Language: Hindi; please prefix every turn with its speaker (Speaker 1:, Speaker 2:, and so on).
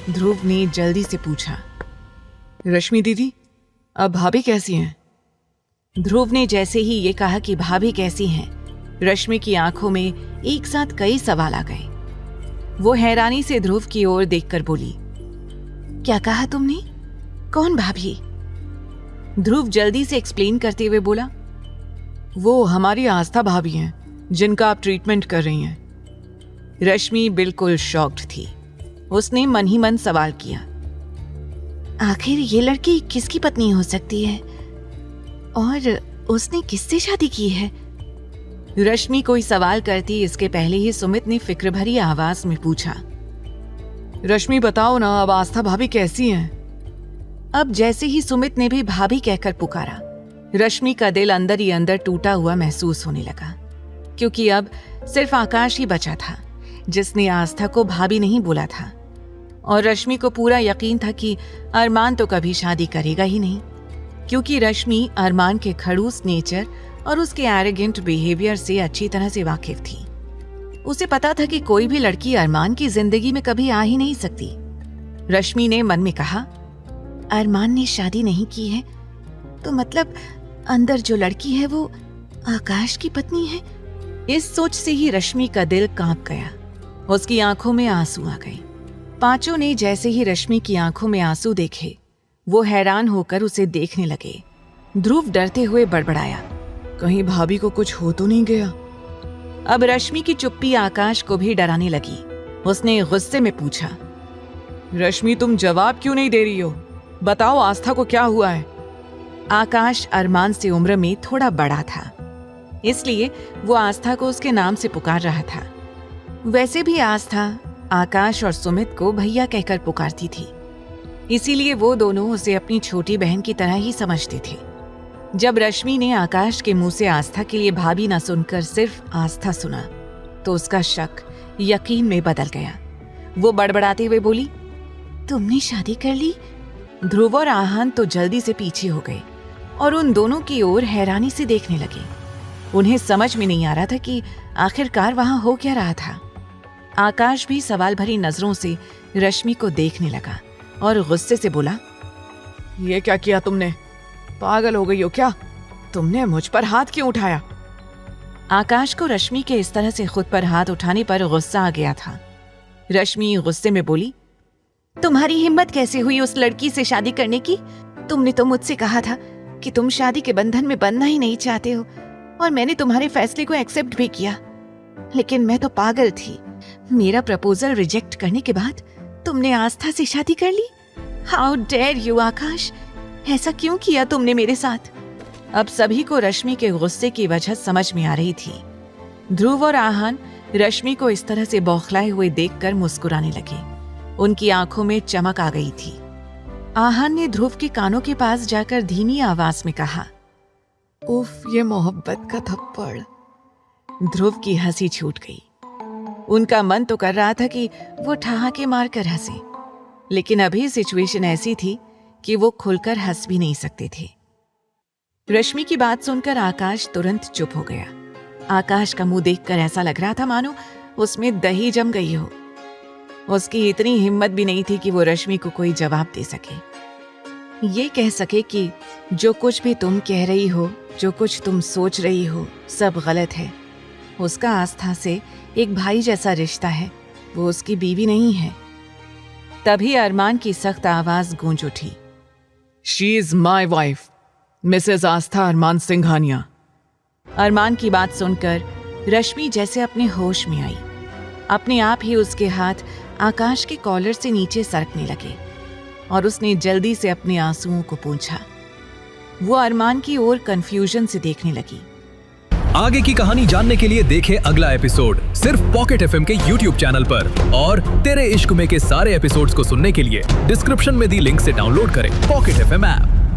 Speaker 1: ध्रुव ने जल्दी से पूछा। रश्मि दीदी, अब भाभी कैसी हैं? ध्रुव ने जैसे ही ये कहा कि भाभी कैसी हैं, रश्मि की आंखों में एक साथ कई सवाल आ गए। वो हैरानी से ध्रुव की ओर देखकर बोली, क्या कहा तुमने? कौन भाभी? ध्रुव जल्दी से एक्सप्लेन करते हुए बोला, वो हमारी आस्था भाभी हैं जिनका आप ट्रीटमेंट कर रही हैं। रश्मि बिल्कुल शॉक्ड थी। उसने मन ही मन सवाल किया, आखिर ये लड़की किसकी पत्नी हो सकती है और उसने किससे शादी की है? रश्मि कोई सवाल करती इसके पहले ही सुमित ने फिक्र भरी आवाज में पूछा, रश्मि बताओ ना, अब आस्था भाभी कैसी हैं? अब जैसे ही सुमित ने भी भाभी कहकर पुकारा, रश्मि का दिल अंदर ही अंदर टूटा हुआ महसूस होने लगा, क्योंकि अब सिर्फ आकाश ही बचा था जिसने आस्था को भाभी नहीं बोला था। और रश्मि को पूरा यकीन था कि अरमान तो कभी शादी करेगा ही नहीं, क्योंकि रश्मि अरमान के खड़ूस नेचर और उसके एरोगेंट बिहेवियर से अच्छी तरह से वाकिफ थी। उसे पता था कि कोई भी लड़की अरमान की जिंदगी में कभी आ ही नहीं सकती। रश्मि ने मन में कहा, अरमान ने शादी नहीं की है तो मतलब अंदर जो लड़की है वो आकाश की पत्नी है। इस सोच से ही रश्मि का दिल कांप गया। उसकी आंखों में आंसू आ गए। पांचों ने जैसे ही रश्मि की आंखों में आंसू देखे, वो हैरान होकर उसे देखने लगे। ध्रुव डरते हुए बड़बड़ाया, कहीं भाभी को कुछ हो तो नहीं गया? अब रश्मि की चुप्पी आकाश को भी डराने लगी। उसने गुस्से में पूछा, रश्मि तुम जवाब क्यों नहीं दे रही हो? बताओ आस्था को क्या हुआ है? आकाश अरमान से उम्र में थोड़ा बड़ा था, इसलिए वो आस्था को उसके नाम से पुकार रहा था। वैसे भी आस्था आकाश और सुमित को भैया कहकर पुकारती थी, इसीलिए वो दोनों उसे अपनी छोटी बहन की तरह ही समझते थे। जब रश्मि ने आकाश के मुंह से आस्था के लिए भाभी न सुनकर सिर्फ आस्था सुना, तो उसका शक यकीन में बदल गया। वो बड़बड़ाते हुए बोली, तुमने शादी कर ली? ध्रुव और आहान तो जल्दी से पीछे हो गए और उन दोनों की ओर हैरानी से देखने लगे। उन्हें समझ में नहीं आ रहा था कि आखिरकार वहां हो क्या रहा था। आकाश भी सवाल भरी नजरों से रश्मि को देखने लगा और गुस्से से बोला, ये क्या किया तुमने? पागल हो गई हो क्या? तुमने मुझ पर हाथ क्यों उठाया? आकाश को रश्मि के इस तरह से खुद पर हाथ उठाने पर गुस्सा आ गया था। रश्मि गुस्से में बोली, तुम्हारी हिम्मत कैसे हुई उस लड़की से शादी करने की? तुमने तो मुझसे कहा था कि तुम शादी के बंधन में बंधना ही नहीं चाहते हो, और मैंने तुम्हारे फैसले को एक्सेप्ट भी किया। लेकिन मैं तो पागल थी। मेरा प्रपोजल रिजेक्ट करने के बाद तुमने आस्था से शादी कर ली। हाउ डेयर यू आकाश, ऐसा क्यों किया तुमने मेरे साथ? अब सभी को रश्मि के गुस्से की वजह समझ में आ रही थी। ध्रुव और आहान रश्मि को इस तरह से बौखलाए हुए देखकर मुस्कुराने लगे। उनकी आंखों में चमक आ गई थी। आहान ने ध्रुव के कानों के पास जाकर धीमी आवाज में कहा, उफ, ये मोहब्बत का थप्पड़। ध्रुव की हंसी छूट गई। उनका मन तो कर रहा था कि वो ठहाके मारकर हंसे, लेकिन अभी सिचुएशन ऐसी थी कि वो खुलकर हंस भी नहीं सकते थे। रश्मि की बात सुनकर आकाश तुरंत चुप हो गया। आकाश का मुंह देखकर ऐसा लग रहा था मानो उसमें दही जम गई हो। उसकी इतनी हिम्मत भी नहीं थी कि वो रश्मि को कोई जवाब दे सके, ये कह सके कि जो कुछ भी तुम कह रही हो, जो कुछ तुम सोच रही हो, सब गलत है। उसका आस्था से एक भाई जैसा रिश्ता है, वो उसकी बीवी नहीं है। तभी अरमान की सख्त आवाज गूंज उठी, she is my wife, Mrs Astha Armaan Singhania. Armaan की बात सुनकर रश्मि जैसे अपने होश में आई। अपने आप ही उसके हाथ आकाश के कॉलर से नीचे सरकने लगे और उसने जल्दी से अपने आंसुओं को पोंछा। वो अरमान की ओर कंफ्यूजन से देखने लगी।
Speaker 2: आगे की कहानी जानने के लिए देखें अगला एपिसोड सिर्फ पॉकेट एफएम के YouTube चैनल पर, और तेरे इश्क में के सारे एपिसोड्स को सुनने के लिए डिस्क्रिप्शन में दी लिंक से डाउनलोड करें पॉकेट एफएम ऐप।